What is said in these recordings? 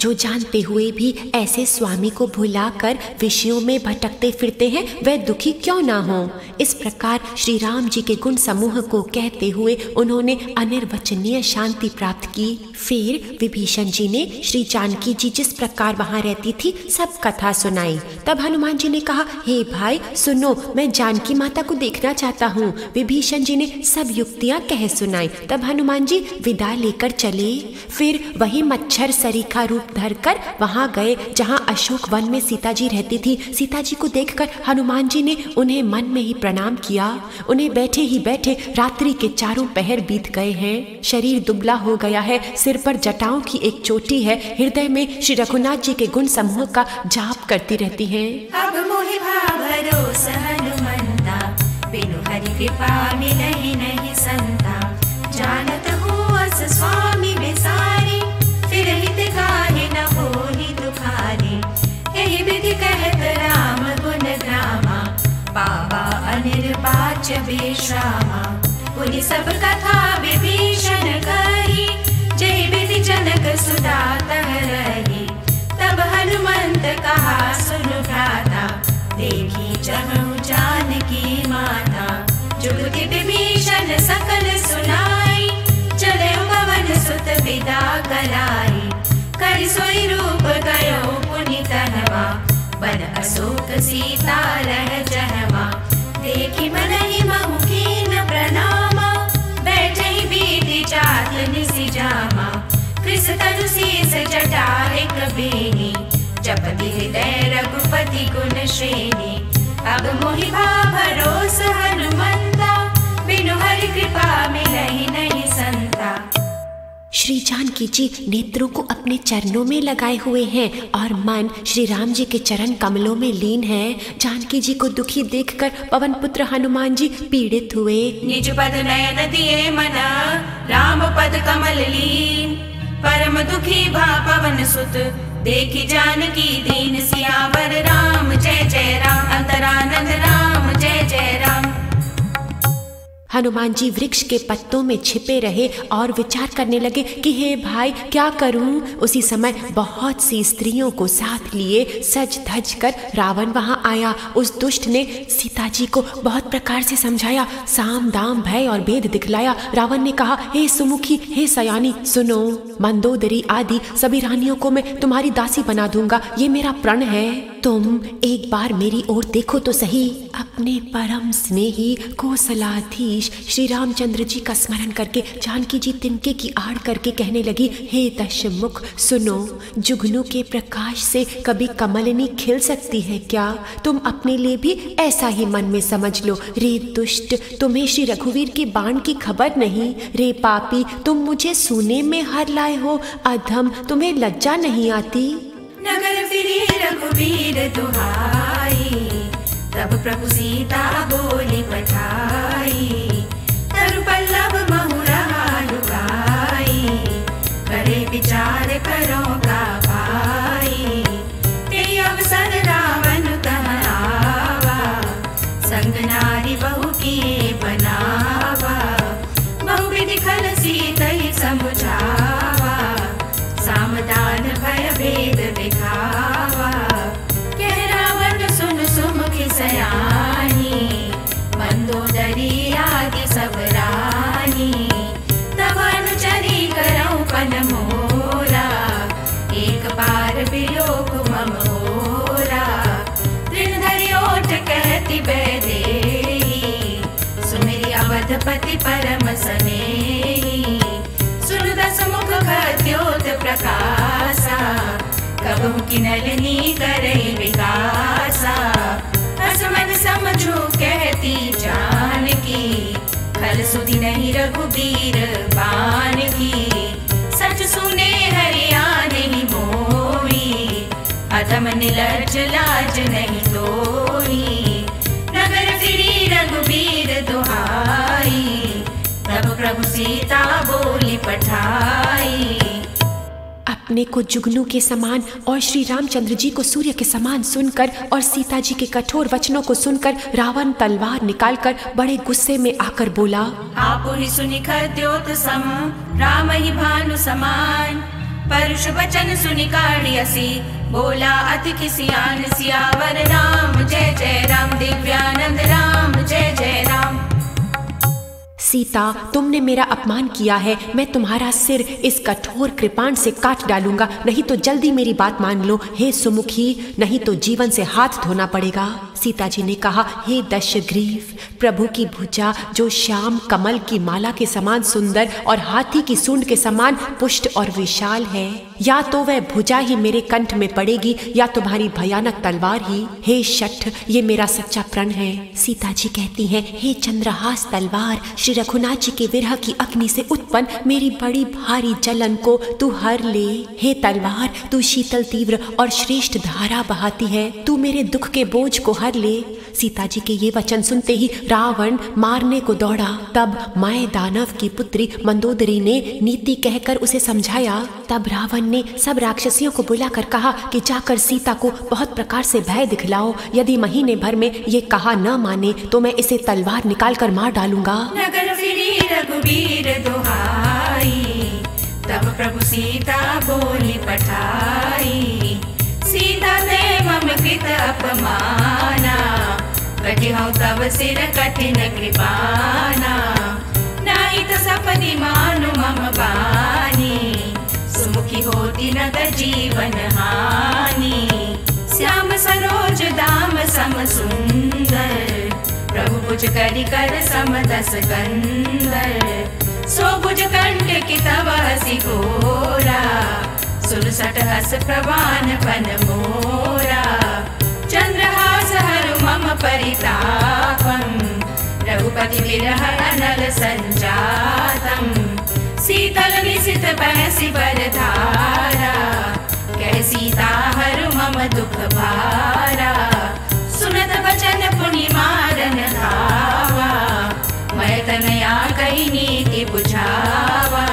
जो जानते हुए भी ऐसे स्वामी को भुलाकर विषयों में भटकते फिरते हैं, वह दुखी क्यों ना हो। इस प्रकार श्री राम जी के गुण समूह को कहते हुए उन्होंने अनिर्वचनीय शांति प्राप्त की। फिर विभीषण जी ने श्री जानकी जी जिस प्रकार वहाँ रहती थी सब कथा सुनाई। तब हनुमान जी ने कहा, हे भाई सुनो, मैं जानकी माता को देखना चाहता हूँ। विभीषण जी ने सब युक्तियाँ कह सुनाई। तब हनुमान जी विदा लेकर चले। फिर वही मच्छर सरीखा रूप धरकर वहां गए जहां अशोक वन में सीता जी रहती थी। सीता जी को देखकर हनुमान जी ने उन्हें मन में ही प्रणाम किया। उन्हें बैठे ही बैठे रात्रि के 4 पहर बीत गए हैं। शरीर दुबला हो गया है, सिर पर जटाओं की एक चोटी है। हृदय में श्री रघुनाथ जी के गुण समूह का जाप करती रहती हैं। अब मोहि भरोसा हनुमंता, बिनु हरि कृपा मिलहि नहीं संता। जानत हूँ अस स्वामी बिसारी, फिर हित काहे न होहि दुखारी। यही विधि कहत राम गुण ग्रामा, पावा अनिर्वाच्य विश्रामा। पुनि सब कथा विभीषण कही, जय विधि जनक सुता तह रही। तब हनुमंत कहा सुनु भ्राता, देखी जहु जानकी माता। जुगति विभीषण सकल सुनाई, चले पवन सुत विदा कराई। कर सोई रूप गयो पुनि तनवा, बन अशोक सीता रह जहवा। देखी मनहि महु कीन प्रणामा, बैठहि बीति जात निसि जामा। कृस तनु शीस जटा एक बेनी, जपति हृदय रघुपति गुण श्रेणी। अब मोहि भरोस हनुमंता, बिनु हरि कृपा मिलहि नहीं संता। श्री जानकी जी नेत्रों को अपने चरणों में लगाए हुए हैं और मन श्री राम जी के चरण कमलों में लीन है। जानकी जी को दुखी देखकर पवन पुत्र हनुमान जी पीड़ित हुए। निज पद नयन दिए मना, राम पद कमल लीन। परम दुखी भा पवन सुत, देखी जानकी दीन। सियावर राम जय जय राम, अंतरानंद राम जय जय राम। हनुमान जी वृक्ष के पत्तों में छिपे रहे और विचार करने लगे कि हे भाई क्या करूं। उसी समय बहुत सी स्त्रियों को साथ लिए सज धज कर रावण वहां आया। उस दुष्ट ने सीता जी को बहुत प्रकार से समझाया, साम दाम भय और भेद दिखलाया। रावण ने कहा, हे सुमुखी, हे सयानी, सुनो, मंदोदरी आदि सभी रानियों को मैं तुम्हारी दासी बना दूंगा, ये मेरा प्रण है। तुम एक बार मेरी ओर देखो तो सही। अपने परम स्नेही कौशलाधीश श्री रामचंद्र जी का स्मरण करके जानकी जी तिनके की आड़ करके कहने लगी, हे दशमुख सुनो, जुगनू के प्रकाश से कभी कमलिनी खिल सकती है क्या? तुम अपने लिए भी ऐसा ही मन में समझ लो। रे दुष्ट, तुम्हें श्री रघुवीर के बाण की खबर नहीं। रे पापी, तुम मुझे सूने में हर लाए हो। अधम, तुम्हें लज्जा नहीं आती? नगर फिरी रघुवीर दुहाई, तब प्रभु सीता बोली पठाई। तरु पल्लव महु रहा लुकाई, करे विचार करो का भाई। ते अवसर रावण तहाँ आवा, संग नारी बहु किए बनावा। बहु विधि खल सीतहि समुझावा, सामदान भय भेद दिखावा। कह रावण सुन सुमुखी सयानी, मंदोदरी आदि सब रानी। तब अनुचरी करऊं पन मोरा, एक बार विलोक मम होरा। तृण धरि ओठ कहती बैदेही, सुमिरि अवधपति परम स्नेही। सुन दसमुख खद्योत प्रकाशा, कबहु किनलनी करई विकासा। हस मन समझू कहती जानकी, खल सुधि नहीं रघुबीर बान की। सच सुने हरियाण ही मोही, अधम निर्लज्ज लाज नहीं तोही। नगर फिरी रघुबीर दुहाई, तब प्रभु सीता बोली पठाई। अपने को जुगनू के समान और श्री रामचंद्र जी को सूर्य के समान सुनकर और सीता जी के कठोर वचनों को सुनकर रावण तलवार निकालकर बड़े गुस्से में आकर बोला, आपु ही सुनि खद्योत सम, राम ही भानु समान। परुष वचन सुनि काढ़ियसी, बोला अति खिसियान सियावर राम जय जय राम, दिव्यानंद राम जय जय राम। सीता, तुमने मेरा अपमान किया है, मैं तुम्हारा सिर इस कठोर कृपाण से काट डालूंगा, नहीं तो जल्दी मेरी बात मान लो हे सुमुखी, नहीं तो जीवन से हाथ धोना पड़ेगा। सीता जी ने कहा, हे दशग्रीव, प्रभु की भुजा जो श्याम कमल की माला के समान सुंदर और हाथी की सूंड के समान पुष्ट और विशाल है, या तो वह भुजा ही मेरे कंठ में पड़ेगी या तुम्हारी भयानक तलवार ही। हे शठ, ये मेरा सच्चा प्रण है। सीता जी कहती हैं, हे चंद्रहास तलवार, श्री रघुनाथ जी के विरह की अग्नि से उत्पन्न मेरी बड़ी भारी जलन को तू हर ले। हे तलवार, तू शीतल तीव्र और श्रेष्ठ धारा बहाती है, तू मेरे दुख के बोझ को हर ले। सीता जी के ये वचन सुनते ही रावण मारने को दौड़ा। तब माए दानव की पुत्री मंदोदरी ने नीति कहकर उसे समझाया। तब रावण ने सब राक्षसियों को बुलाकर कहा कि जाकर सीता को बहुत प्रकार से भय दिखलाओ, यदि महीने भर में ये कहा न माने तो मैं इसे तलवार निकाल कर मार डालूंगा। नगर फिरी रघुबीर दुहाई, तब प्रभु सीता बोली पठाई, सीता ते मम कृत अपमाना, कटिहौ तब सिर कठिन कृपाना, नाई त सपदि मानु मम बानी, सुमुखी होती नगर जीवन हानि, श्याम सरोज दाम सम सुंदर, प्रभु भुज करि कर सम दस कंदर, सो भुज कंठ की तव हसी घोरा, सुरसठ हस प्रवान पन मोरा, चंद्रहास हरु मम परितापम, रघुपति विरह अनल संजातम, शीतल निशित बहसि बरधारा, कह सीता हरु मम दुख भारा, सुनत वचन पुनि मारन धावा, मैं तनया कही नीति बुझावा,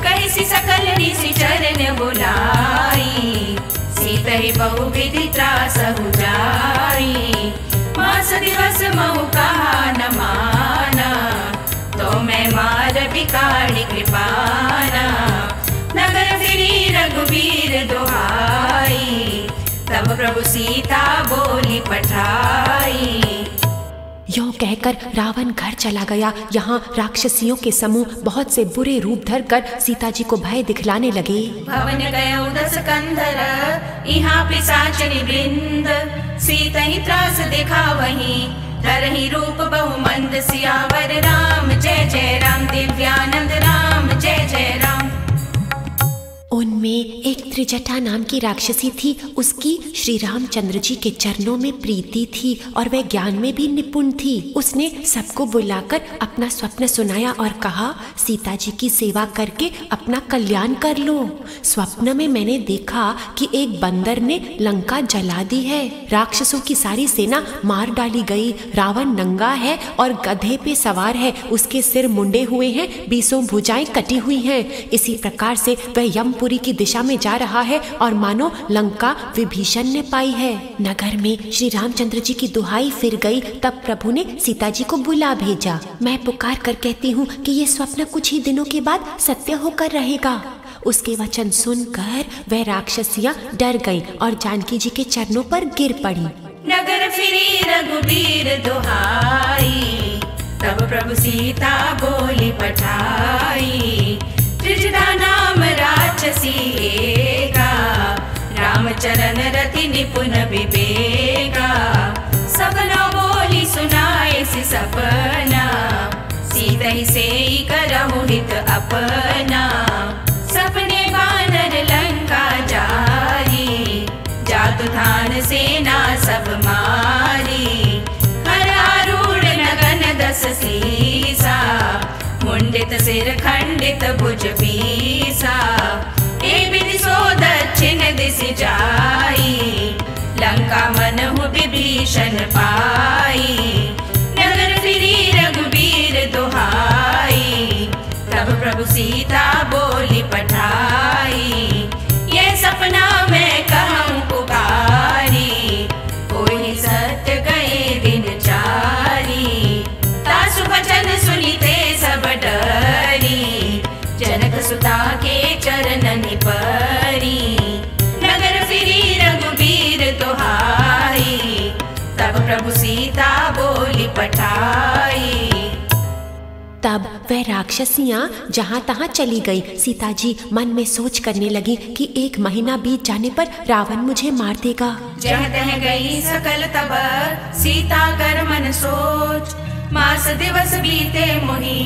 कैसी सकल निशि चरण बुलाई, सीतहि बहुविधि त्रास जाई, मास दिवस महु कहा न माना, तो मैं मार बिकाड़ी कृपाना, नगर फिरी रघुबीर दुहाई, तब प्रभु सीता बोली पठाई। यों कहकर रावण घर चला गया। यहाँ राक्षसियों के समूह बहुत से बुरे रूप धरकर सीता जी को भय दिखलाने लगे। भवन गयो दस कंधर, यहाँ पिशाचनि वृंद, सीता ही त्रास दिखा वही, धरहि रूप बहु मंद, सियावर राम जय जय राम, दिव्यानंद राम जय जय राम। उनमें एक त्रिजटा नाम की राक्षसी थी। उसकी श्री रामचंद्र जी के चरणों में प्रीति थी और वह ज्ञान में भी निपुण थी। उसने सबको बुलाकर अपना स्वप्न सुनाया और कहा, सीता जी की सेवा करके अपना कल्याण कर लो। स्वप्न में मैंने देखा कि एक बंदर ने लंका जला दी है, राक्षसों की सारी सेना मार डाली गई, रावण नंगा है और गधे पे सवार है, उसके सिर मुंडे हुए हैं, 20 भुजाएं कटी हुई हैं। इसी प्रकार से वह यमपुरी की दिशा में जा रहा है और मानो लंका विभीषण ने पाई है। नगर में श्री रामचंद्र जी की दुहाई फिर गई। तब प्रभु ने सीता जी को बुला भेजा। मैं पुकार कर कहती हूँ कि ये स्वप्न कुछ ही दिनों के बाद सत्य होकर रहेगा। उसके वचन सुनकर वह राक्षसियां डर गई और जानकी जी के चरणों पर गिर पड़ी। नगर फिरी रघुबीर दुहाई, तब प्रभु सीता बोली पठाई, त्रिजटा नाम राक्षसी एका, रामचरण रति निपुण विवेका, सबना बोली सुनाए सि सपना, सीतहि सेई करहु हित अपना, सपने वानर लंका जारी, जातु थान सेना सब मारी, हर आरूढ़ नगन दस सीसा, मुंडित सिर खंडित भुज पीसा, ए विधि सो दक्षिण दिशि जाई, लंका मनहु विभीषण पाई, नगर फिरी रघुबीर दुहाई, तब प्रभु सीता बोली पठाई, ये सपना मैं कहूँ पुकारी, कोई सत्य गए दिन चारी, तासु वचन सुनिते सब डरी, जनक सुत सुता के चरणन परी, नगर फिरी रघुबीर दुहाई, तब प्रभु सीता बोली पठाई। तब वह राक्षसियां जहाँ तहाँ चली गई। सीता जी मन में सोच करने लगी कि 1 महीना बीत जाने पर रावण मुझे मार देगा। जह तह गई सकल तब सीता कर मन सोच, मास दिवस बीते मोहि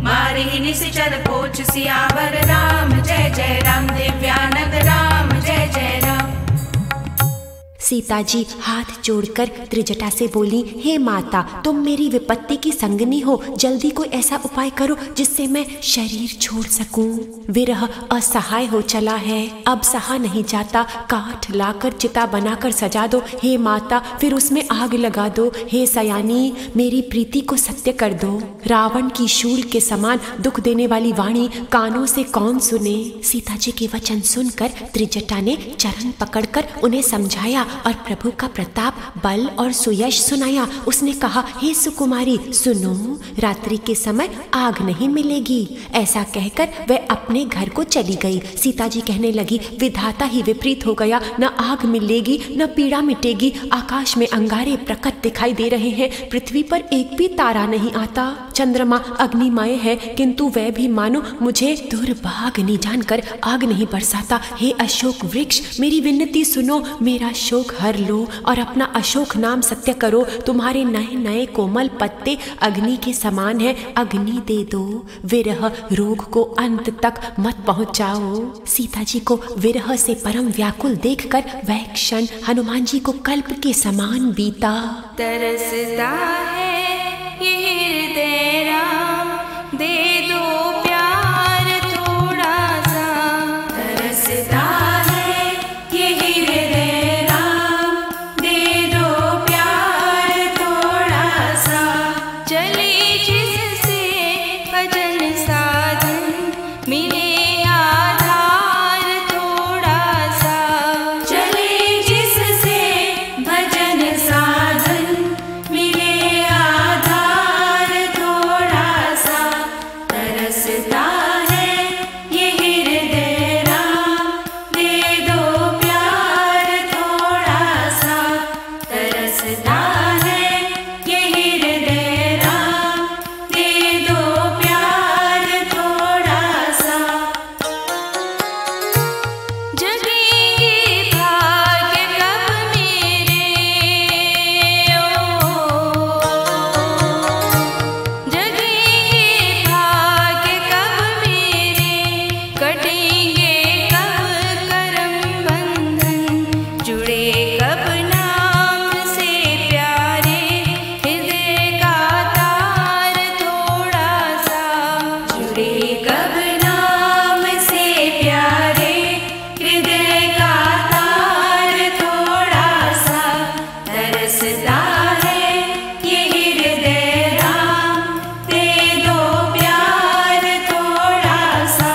मारी निश्चर पोच। सियावर राम जय जय राम, दिव्यानंद राम जय जय राम। सीता जी हाथ जोड़कर त्रिजटा से बोली, हे माता, तुम मेरी विपत्ति की संगिनी हो, जल्दी कोई ऐसा उपाय करो जिससे मैं शरीर छोड़ सकूं। विरह असहाय हो चला है, अब सहा नहीं जाता। काठ लाकर चिता बनाकर सजा दो हे माता, फिर उसमें आग लगा दो। हे सयानी, मेरी प्रीति को सत्य कर दो। रावण की शूल के समान दुख देने वाली वाणी कानों से कौन सुने। सीता जी के वचन सुनकर त्रिजटा ने चरण पकड़कर उन्हें समझाया और प्रभु का प्रताप, बल और सुयश सुनाया। उसने कहा, हे सुकुमारी सुनो, रात्रि के समय आग नहीं मिलेगी। ऐसा कहकर वह अपने घर को चली गई। सीता जी कहने लगी, विधाता ही विपरीत हो गया, न आग मिलेगी न पीड़ा मिटेगी। आकाश में अंगारे प्रकट दिखाई दे रहे हैं, पृथ्वी पर एक भी तारा नहीं आता। चंद्रमा अग्निमय है, किंतु वह भी मानो मुझे दुर्भाग्नि जानकर आग नहीं बरसाता। हे अशोक वृक्ष, मेरी विनती सुनो, मेरा शोक हर लो और अपना अशोक नाम सत्य करो। तुम्हारे नए नए कोमल पत्ते अग्नि के समान है, अग्नि दे दो। विरह रोग को अंत तक मत पहुंचाओ। सीता जी को विरह से परम व्याकुल देखकर वह क्षण हनुमान जी को कल्प के समान बीता। तरसता है ये हृदय राम, दे दो प्यार थोड़ा सा। तरसता है ये हृदय राम, दे दो प्यार थोड़ा सा। चले जिससे भजन साधन, मिले आधार थोड़ा सा। चले जिससे भजन साधन, मिले आधार थोड़ा सा। तरसता है ये हृदय राम, दे दो प्यार थोड़ा सा। तरसता है ये हृदय राम, दे दो प्यार थोड़ा सा। जगेंगे भाग्य कब मेरे, जगेंगे भाग्य कब मेरे, कटेंगे कब करम बंधन, जुड़े कब नाम से प्यारे, हृदय का तार थोड़ा सा। जुड़े कब नाम से प्यारे, हृदय का तार थोड़ा सा। तरसता है ये हृदय राम, दे दो प्यार थोड़ा सा।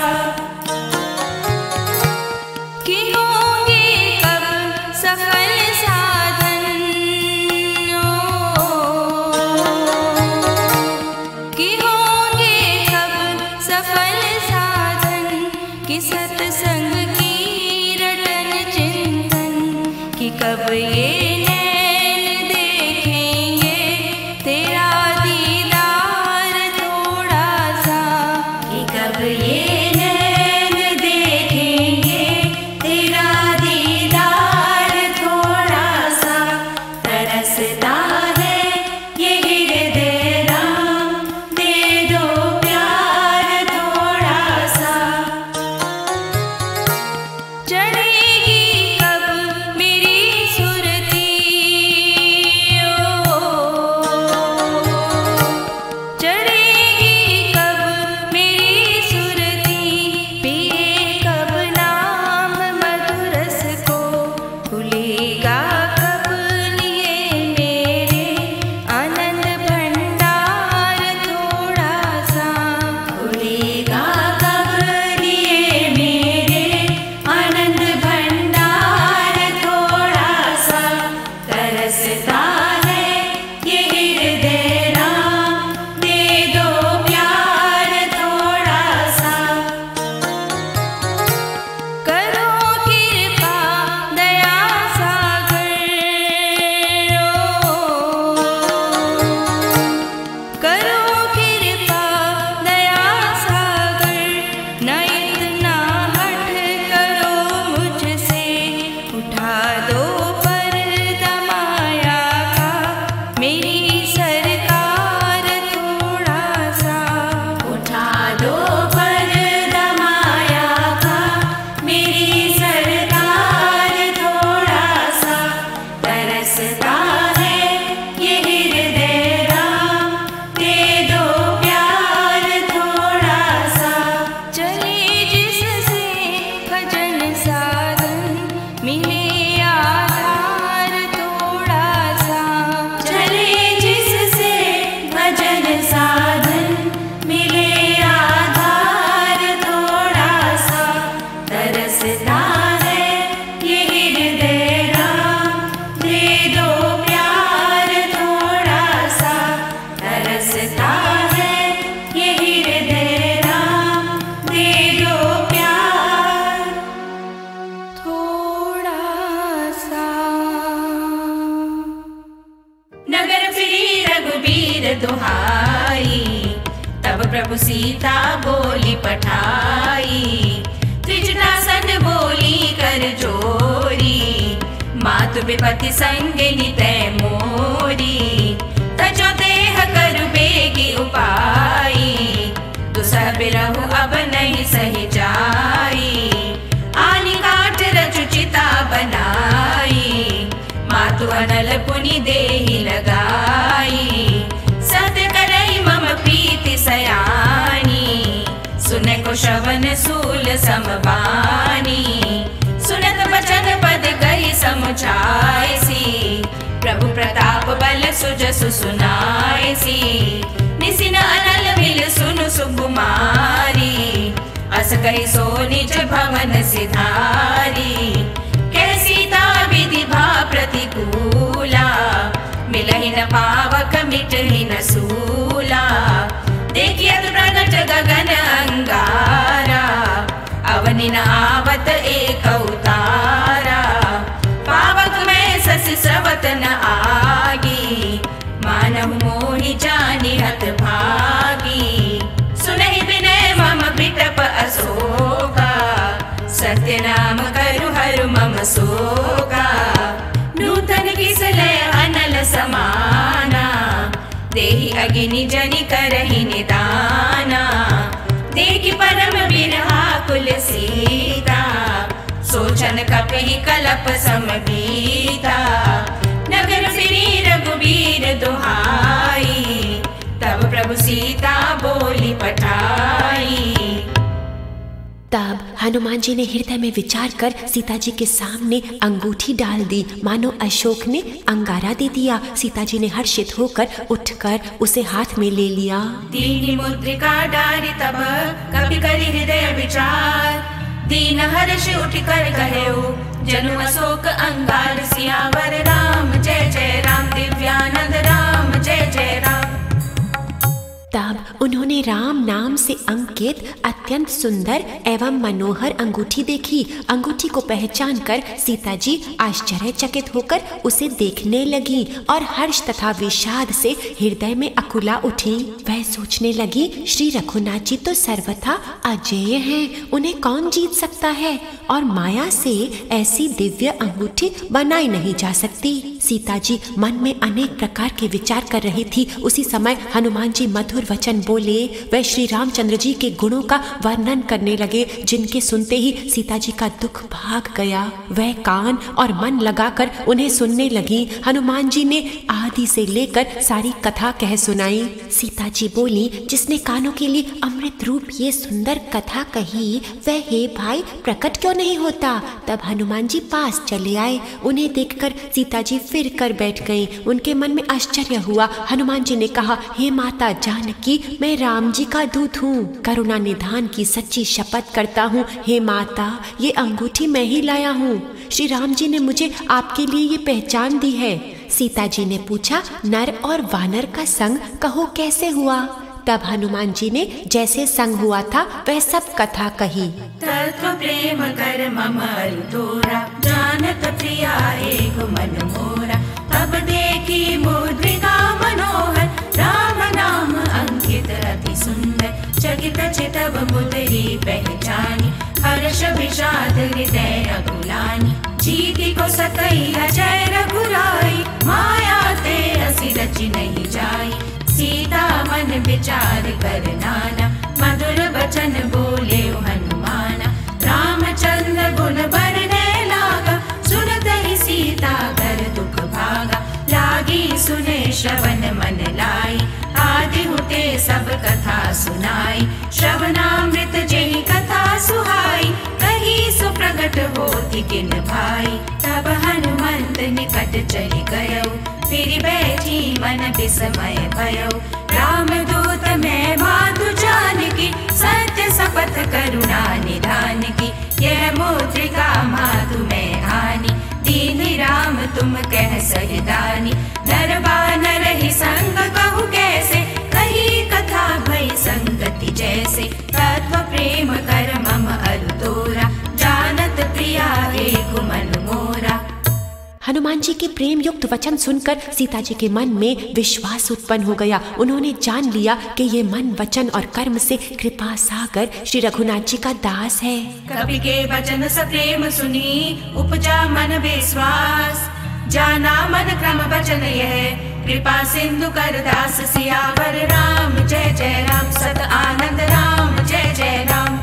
कि होंगे कब सफल साधन, कि होंगे कब सफल साधन, कि सत्संग की रटन चिंतन, कि कब ये नैन देखेंगे तेरा दीदार थोड़ा सा। कि कब ये नैन देखेंगे तेरा दीदार थोड़ा सा। तरसता है ये हृदय राम, दे दो प्यार थोड़ा सा। चढ़ेगी कब मेरी सुरती, विपत्ति संगिनी तय मोरी, तजो देह करु बेगी उपाई, दुसह बिरहु अब नहीं सही जाई, आनी काट रचु चिता बनाई, मातु अनल पुनि देहि लगाई, सत्य करई मम प्रीति सयानी, सुने को श्रवण सूल समबानी, सुनत बचन पद कही समुझायसी, प्रभु प्रताप बल सुजसु सुनायसी, निसिन अनल मिल सुनु सुकुमारी, अस कही सो निज भवन सिधारी, कह सीता विधि भा प्रतिकूला, मिलहि न पावक मिटहि न सूला, देखियत प्रगट गगन अंगारा, अवनि न आवत एक अवतारा, पावक में सस स्रवत न आगी, मानव मोहि जानि हत भागी, सुनहि विनय मम बिटप अशोका, सत्य नाम करु हरु मम शोका, नूतन किसलय अनल समाना, देहि अगिनि जनि करहि निदाना, देखि परम बिरहा कुल सीता, सोचन कपहि कलप समबीता, नगर फिरी रघुबीर दुहाई, तब प्रभु सीता बोली पठाई। तब हनुमान जी ने हृदय में विचार कर सीता जी के सामने अंगूठी डाल दी, मानो अशोक ने अंगारा दे दिया। सीता जी ने हर्षित होकर उठकर उसे हाथ में ले लिया। दीनी मुद्रिका डारी तब कभी करी हृदय विचार, दीन हर्ष उठ कर कहो जनु अशोक अंगार, सियावर राम जय जय राम, दिव्यानंद राम जय जय राम। तब उन्होंने राम नाम से अंकित अत्यंत सुंदर एवं मनोहर अंगूठी देखी। अंगूठी को पहचान कर सीता जी आश्चर्यचकित होकर उसे देखने लगी और हर्ष तथा विषाद से हृदय में अकुला उठी। वह सोचने लगी, श्री रघुनाथ जी तो सर्वथा अजेय हैं, उन्हें कौन जीत सकता है और माया से ऐसी दिव्य अंगूठी बनाई नहीं जा सकती। सीता जी मन में अनेक प्रकार के विचार कर रही थी। उसी समय हनुमान जी मधुर वचन बोले। वह श्री रामचंद्र जी के गुणों का वर्णन करने लगे, जिनके सुनते ही सीता जी का दुख भाग गया। वह कान और मन लगाकर उन्हें सुनने लगी। हनुमान जी ने आदि से लेकर सारी कथा कह सुनाई। सीता जी बोली, जिसने कानों के लिए अमृत रूप ये सुंदर कथा कही, वह हे भाई प्रकट क्यों नहीं होता। तब हनुमान जी पास चले आए। उन्हें देखकर सीता जी फिर कर बैठ गईं। उनके मन में आश्चर्य हुआ। हनुमान जी ने कहा, हे माता जानकी, मैं राम जी का दूत हूँ। करुणा निधान की सच्ची शपथ करता हूँ, हे माता ये अंगूठी मैं ही लाया हूँ। श्री राम जी ने मुझे आपके लिए ये पहचान दी है। सीता जी ने पूछा, नर और वानर का संग कहो कैसे हुआ। तब हनुमान जी ने जैसे संग हुआ था वह सब कथा कही। तत्व प्रेम कर मम तोरा, जानत प्रिया एक मन मोरा। तब देखी मुद्रिका मनोहर, राम नाम अंकित अति सुंदर। चकित चितव मुद्री पहचानी, हर्ष विषाद हृदय अकुलानी। जीति को सकई जय रघुराई, माया ते असि रचि नहीं जाई। सीता मन विचार कर नाना, मधुर वचन बोले हनुमाना। रामचंद्र गुण बरने लागा, सुनत ही सीता कर दुख भागा। लागी सुने श्रवण मन लाई, आदि हुते सब कथा सुनाई। श्रवणामृत जेहि कथा सुहाई, कही सुप्रगट होति किन भाई। तब हनुमंत निकट चली गयो, फिर बैठी मन विस्मय भयो। रामदूत मैं मातु जानकी, सत्य शपथ करुणा निधान की। यह मुद्रिका मातु मैं आनी, दीनि राम तुम कह सहिदानी। नर बानर ही संग कहु कैसे, कही कथा भई संगति जैसे। तत्व प्रेम कर मम अरु तोरा, जानत प्रिया एक मन मोरा। हनुमान जी के प्रेम युक्त वचन सुनकर सीता जी के मन में विश्वास उत्पन्न हो गया। उन्होंने जान लिया कि ये मन वचन और कर्म से कृपा सागर श्री रघुनाथ जी का दास है। कवि के वचन सप्रेम सुनी, उपजा मन विश्वास। जाना मन क्रम बचन यह, कृपा सिंधु कर दास सियावर राम जय जय राम। सत आनंद राम जय जय राम।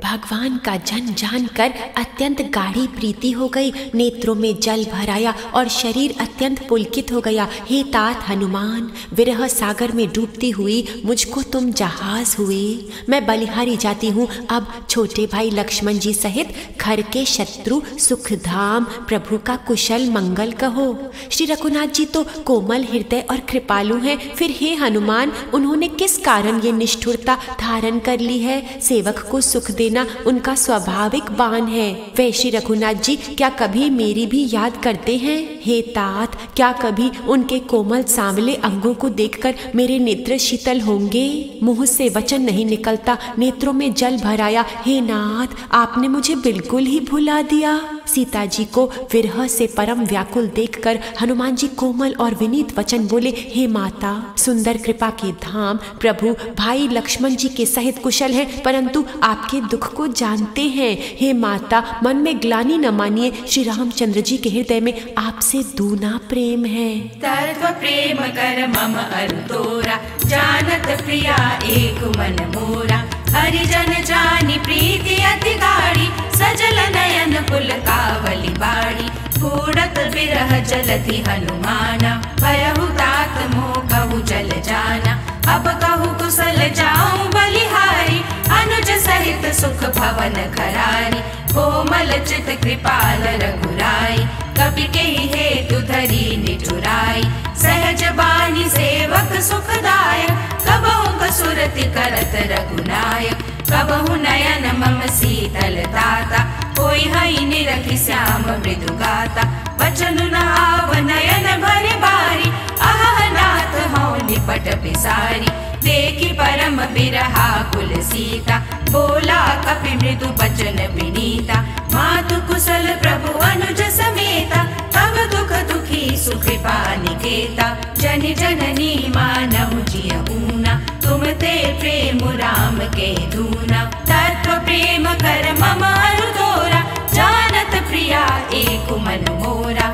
भगवान का जन जानकर अत्यंत गाढ़ी प्रीति हो गई, नेत्रों में जल भर आया और शरीर अत्यंत पुलकित हो गया। हे तात हनुमान, विरह सागर में डूबती हुई मुझको तुम जहाज हुए। मैं बलिहारी जाती हूँ, अब छोटे भाई लक्ष्मण जी सहित घर के शत्रु सुखधाम प्रभु का कुशल मंगल कहो। श्री रघुनाथ जी तो कोमल हृदय और कृपालु हैं, फिर हे हनुमान उन्होंने किस कारण ये निष्ठुरता धारण कर ली है? सेवक को सुख देना उनका स्वाभाविक बान है। वे श्री रघुनाथ जी क्या कभी मेरी भी याद करते हैं? हे तात, क्या कभी उनके कोमल सांवले अंगों को देखकर मेरे नेत्र शीतल होंगे? मुंह से वचन नहीं निकलता, नेत्रों में जल भर आया। हे नाथ, आपने मुझे बिल्कुल ही भुला दिया। सीता जी को विरह से परम व्याकुल देखकर हनुमान जी कोमल और विनीत वचन बोले, हे माता, सुंदर कृपा के धाम प्रभु भाई लक्ष्मण जी के सहित कुशल हैं, परंतु आपके दुख को जानते हैं। हे माता, मन में ग्लानि न मानिए, श्री रामचंद्र जी के हृदय में आपसे दूना प्रेम है। तत्व प्रेम कर मम अरुतोरा, जानत प्रिया एक मन मोरा। हरिजन जानी प्रीति अति गाढ़ी, सजल नयन पुलकावली बाड़ी। फूड़त विरह जलति हनुमाना, भयहु तात मोह कहु जल जाना। अब कहु कुशल जाऊं बलिहारी, अनुज सहित सुख भवन खरारी। कोमल चित कृपाल रघुराई, कपि केहि हेतु धरी निठुराई। सहज बानी सेवक सुखदायक, कबहु कसुरति करत रघुनायक। कबहु नयन मम शीतल ताता, कोई हई निरखि श्याम मृदु गाता। वचन न आव नयन भरि बारी, अहह नाथ हौ निपट पिसारी। देखि परम बिरहा कुल सीता, बोला कपि मृदु बचन विनीता। मातु कुशल प्रभु अनुज समेता, तब दुख दुखी सुकृपा निकेता। जनि जननी मानहु जिय ऊना, तुम ते प्रेम राम के दूना। तत्व प्रेम कर मम अरुतोरा, जानत प्रिया एक मन मोरा।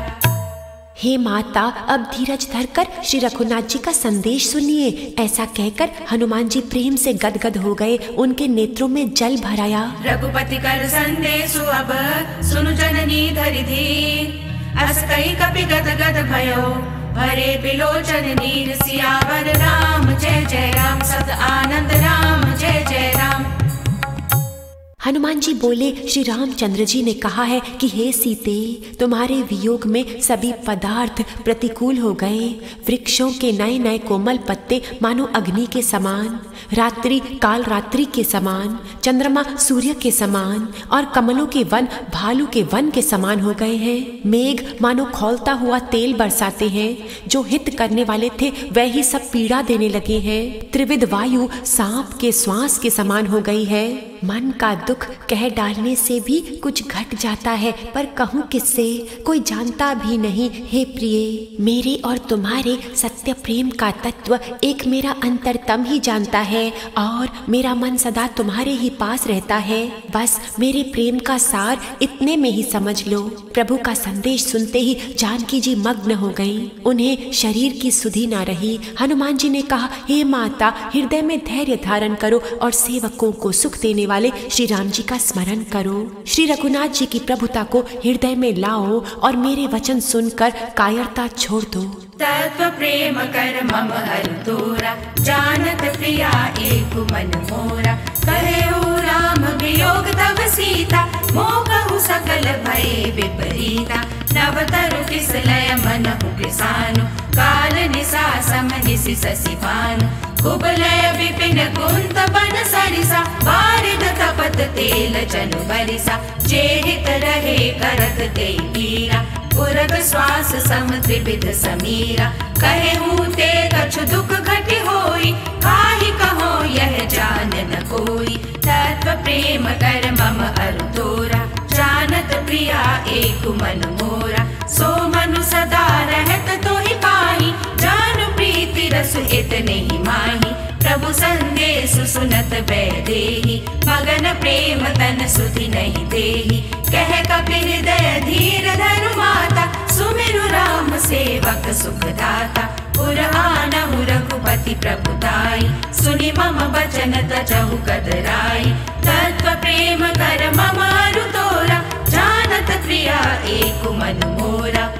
हे माता, अब धीरज धरकर श्री रघुनाथ जी का संदेश सुनिए। ऐसा कहकर हनुमान जी प्रेम से गदगद हो गए, उनके नेत्रों में जल भर आया। रघुपति कर संदेश अब सुनु जननी धरि धीर। अस कई कपि गद गद भयो, भरे बिलोचन नीर। सियावर राम जय जय राम, सत आनंद राम जय जय राम। हनुमान जी बोले, श्री रामचंद्र जी ने कहा है कि हे सीते, तुम्हारे वियोग में सभी पदार्थ प्रतिकूल हो गए। वृक्षों के नए नए कोमल पत्ते मानो अग्नि के समान, रात्रि काल रात्रि के समान, चंद्रमा सूर्य के समान और कमलों के वन भालू के वन के समान हो गए हैं। मेघ मानो खौलता हुआ तेल बरसाते हैं, जो हित करने वाले थे वह ही सब पीड़ा देने लगे हैं। त्रिविध वायु सांप के श्वास के समान हो गई है। मन का दुख कह डालने से भी कुछ घट जाता है, पर कहूँ किससे, कोई जानता भी नहीं। हे प्रिय, मेरे और तुम्हारे सत्य प्रेम का तत्व एक मेरा अंतरतम ही जानता है और मेरा मन सदा तुम्हारे ही पास रहता है। बस मेरे प्रेम का सार इतने में ही समझ लो। प्रभु का संदेश सुनते ही जानकी जी मग्न हो गईं। उन्हें शरीर की सुधि ना रही। हनुमान जी ने कहा, हे माता, हृदय में धैर्य धारण करो और सेवकों को सुख देने वाले श्री राम जी का स्मरण करो। श्री रघुनाथ जी की प्रभुता को हृदय में लाओ और मेरे वचन सुनकर कायरता छोड़ दो। तत्व प्रेम कर मम अरुतोरा, जानत प्रिया एक मन मोरा। कहे हो राम वियोग तब सीता, मोह कहु सकल भय विपरीता। नव तरु किसलय मनहु किसानु, काल निसा सम निसि शशि भानु। कुबलय विपिन कुंत बन सरिसा, बारिद तपत तेल जनु बरिसा। जेहित रहे करत तेई पीरा, उरग श्वास सम त्रिविध समीरा। कहे हूँ ते कछु दुख घटि होई, काहि कहो यह जान न कोई। तत्व प्रेम कर मम अरुतोरा, जानत प्रिया एक मन मोरा। सो मनु सदा रहत तोहि पाहि, जानु प्रीति रसु इतने ही माही, प्रभु संदेश सुनत बैदेही, मगन प्रेम तन सुधि नहीं देही। कह कपि हृदय धीर धरु माता, सुमिरु राम सेवक सुखदाता। पुर आनहु रघुपति प्रभुताई, सुनि मम बचन तजहु कदराई। तत्व प्रेम कर मम अरु तोरा, जानत प्रिया एक मन मोरा।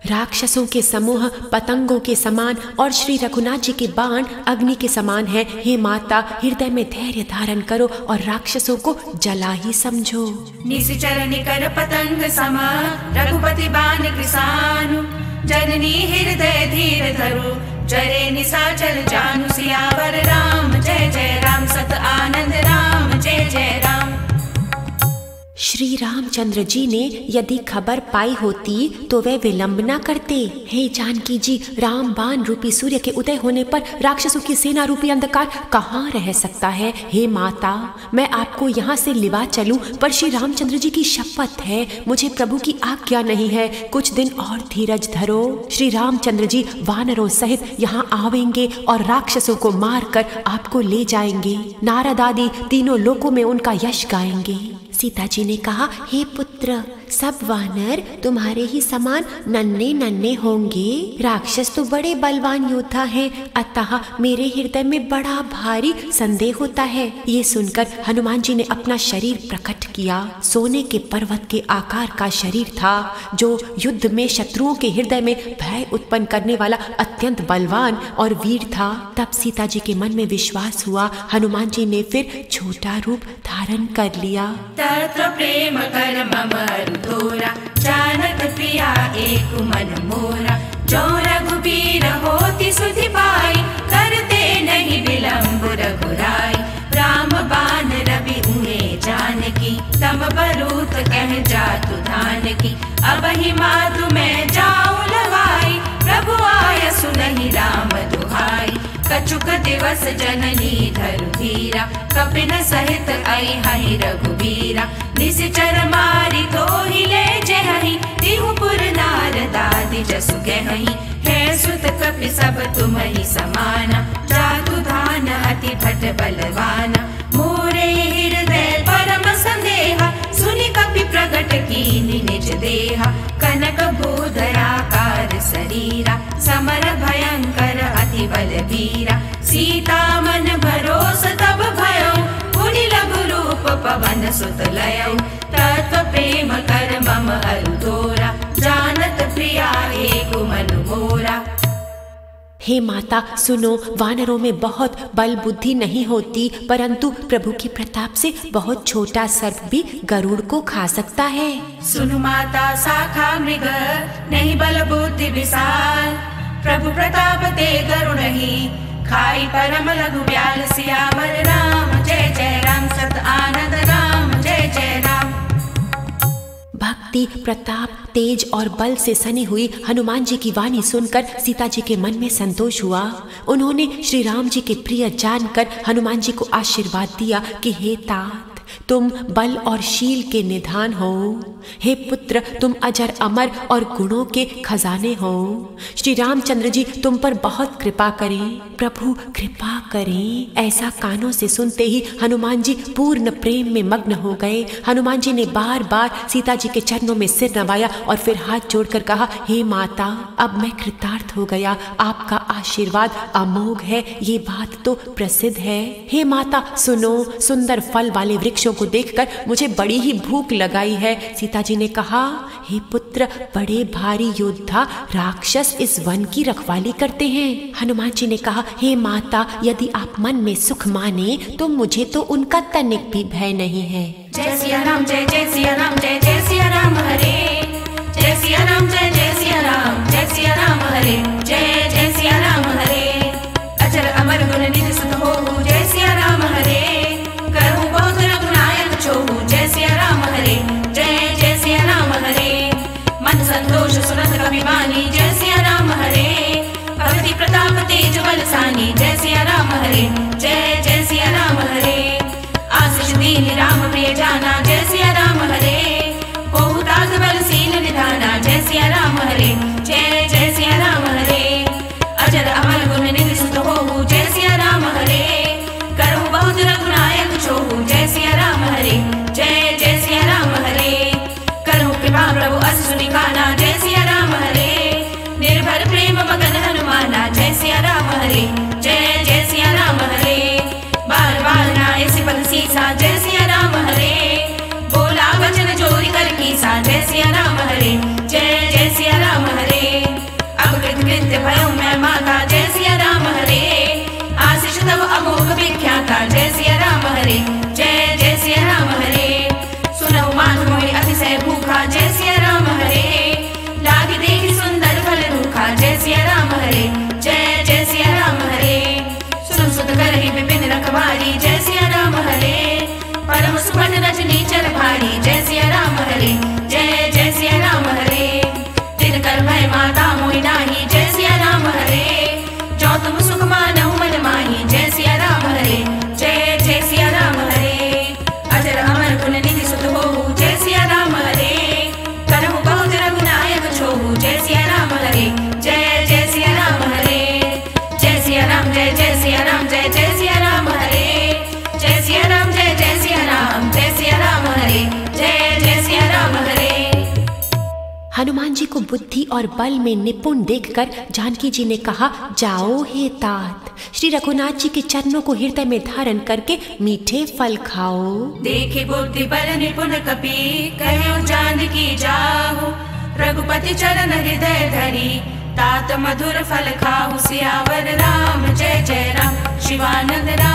राक्षसों के समूह पतंगों के समान और श्री रघुनाथ जी के बाण अग्नि के समान है। हे माता, हृदय में धैर्य धारण करो और राक्षसों को जला ही समझो। निशिचर निकर पतंग समा, रघुपति बाण कृसानु। जननी हृदय धीर धरु, जरे निशाचर जानु। सियावर राम जय जय राम, सत आनंद राम जय जय राम। श्री रामचंद्र जी ने यदि खबर पाई होती तो वे विलंब न करते। हे जानकी जी, राम बाण रूपी सूर्य के उदय होने पर राक्षसों की सेना रूपी अंधकार कहाँ रह सकता है। हे माता, मैं आपको यहाँ से लिवा चलूं, पर श्री रामचंद्र जी की शपथ है, मुझे प्रभु की आज्ञा नहीं है। कुछ दिन और धीरज धरो। श्री रामचंद्र जी वानरों सहित यहाँ आवेंगे और राक्षसों को मारकर आपको ले जाएंगे। नारद आदि तीनों लोकों में उनका यश गाएंगे। सीता जी ने कहा, हे पुत्र, सब वानर तुम्हारे ही समान नन्हे नन्हे होंगे। राक्षस तो बड़े बलवान योद्धा हैं, अतः मेरे हृदय में बड़ा भारी संदेह होता है। ये सुनकर हनुमान जी ने अपना शरीर प्रकट किया। सोने के पर्वत के आकार का शरीर था, जो युद्ध में शत्रुओं के हृदय में भय उत्पन्न करने वाला अत्यंत बलवान और वीर था। तब सीता जी के मन में विश्वास हुआ। हनुमान जी ने फिर छोटा रूप धारण कर लिया। तत्व प्रेम कर मम अरु तोरा, जानत प्रिया एक मन मोरा। जो रघुबीर होति सुधि पाई, करते नहीं विलंब रघुराई। राम बाण रवि उमे जानकी, तम बरूत कह जातु धान की। अब ही मातु मैं जाऊं लवाई, प्रभु आय सुनहि राम दुहाई। कछुक दिवस जननी धरु धीरा, कपिन सहित आई हहि रघुबीरा। निशिचर मारी तो ही ले जहि, तिहुपुर नारद आदि जसु गहहि। है सुत कपि सब तुम ही समाना, जातु धान अति भट बलवाना। मोरे हृदय परम संदेहा, सुनि कपि प्रगट कीनि निज देहा। कनक भूधराकार शरीरा, समर भयंकर अति बलबीरा। सीता मन भरोस तब भयो, पुनि लघु रूप पवन सुत लयौ। तत्व प्रेम कर मम अरु तोरा, जानत प्रिया एक मन मोरा। हे माता, सुनो, वानरों में बहुत बल बुद्धि नहीं होती, परंतु प्रभु के प्रताप से बहुत छोटा सर्प भी गरुड़ को खा सकता है। सुनु माता शाखा मृग, नहीं बल बुद्धि विशाल। प्रभु प्रताप ते गरुड़ ही, खाई परम लघु ब्याल। सियावर राम जय जय राम, सत आनंद राम जय जय राम। भक्ति, प्रताप, तेज और बल से सनी हुई हनुमान जी की वाणी सुनकर सीता जी के मन में संतोष हुआ। उन्होंने श्री राम जी के प्रिय जानकर हनुमान जी को आशीर्वाद दिया कि हे तात, तुम बल और शील के निधान हो। हे पुत्र, तुम अजर अमर और गुणों के खजाने हो। श्री रामचंद्र जी तुम पर बहुत कृपा करें, प्रभु कृपा करें। ऐसा कानों से सुनते ही हनुमान जी पूर्ण प्रेम में मग्न हो गए। हनुमान जी ने बार बार सीता जी के चरणों में सिर नवाया और फिर हाथ जोड़कर कहा, हे माता, अब मैं कृतार्थ हो गया। आपका आशीर्वाद अमोघ है, ये बात तो प्रसिद्ध है। हे माता सुनो, सुंदर फल वाले वृक्षों को देखकर मुझे बड़ी ही भूख लगाई है। सीता जी ने कहा, हे पुत्र, बड़े भारी योद्धा राक्षस इस वन की रखवाली करते हैं। हनुमान जी ने कहा, हे माता, यदि आप मन में सुख माने तो मुझे तो उनका तनिक भी भय नहीं है। जय सिया राम, जय जय सिया राम, जय जय सिया राम हरे। जय सिया राम, जय जय सिया राम, जय सिया राम हरे। जय जय सिया राम हरे। अजर अमर गुण निधि सुत होहु, जय सिया राम हरे। करहु बहुत रघुनायक छोहु, जय सिया राम हरे। जय जय सिया राम हरे। मन संतोष सुनत कपि बानी, जय सिया राम हरे। भगति प्रताप तेज बलसानी, जय सिया राम हरे। जय जय सिया राम हरे। आशीष दीन राम प्रिय जाना, जय सिया राम हरे। बहु ताक बलशील निधाना, जय सिया राम हरे। जय जय सिया राम हरे। अजर अमर गुण हरे, जय जय सिया राम हरे। करो कृपा प्रभु अस सुनि काना, जय सिया राम हरे। निर्भर प्रेम मगन हनुमाना, जय सिया राम हरे, जय जय सिया राम हरे। बार बार ना ऐसी पद सीसा, जय सिया राम हरे। बोला वचन जोरी कर कीसा, जय सिया राम हरे, जय जय सिया राम हरे। अब कृत कृत्य भयो मैं माता, जय सिया राम हरे। आशीष तब अमोघ विख्याता, जय सिया राम हरे, जय जय सिया राम हरे। सुनहु मान मोहि अतिशय भूखा, जय सिया राम हरे। लागी देखी सुंदर फल रूखा, जय सिया राम हरे, जय जय सिया राम हरे। सुन सुत करहि विपिन रखवारी, जय सिया राम हरे। परम सुमन रजनी चर भारी, जय सिया राम हरे, जय जय सिया राम हरे। दिन कर भय माता मोहि नाही, जय सिया राम हरे। जो तुम सुख मानहु मन माही, जय सिया राम हरे, जय जय सिया राम हरे। अजर अमर गुण निधि सुत होहु, जय सिया राम हरे। करहु बहुत रघुनायक छोहु, जय सिया राम हरे, जय जय सिया राम हरे। जय सिया राम, जय जय सिया राम, जय जय सिया राम हरे। जय सिया राम, जय जय सिया राम, जय सिया राम हरे, जय जय सिया राम हरे। हनुमान जी को बुद्धि और बल में निपुण देखकर जानकी जी ने कहा, जाओ हे तात, श्री रघुनाथ जी के चरणों को हृदय में धारण करके मीठे फल खाओ। देखे बुद्धि बल निपुण कपि, कहो जानकी जाहु। रघुपति चरण हृदय धरी, तात मधुर फल खाहु। सियावर राम जय जय राम, शिवानंद राम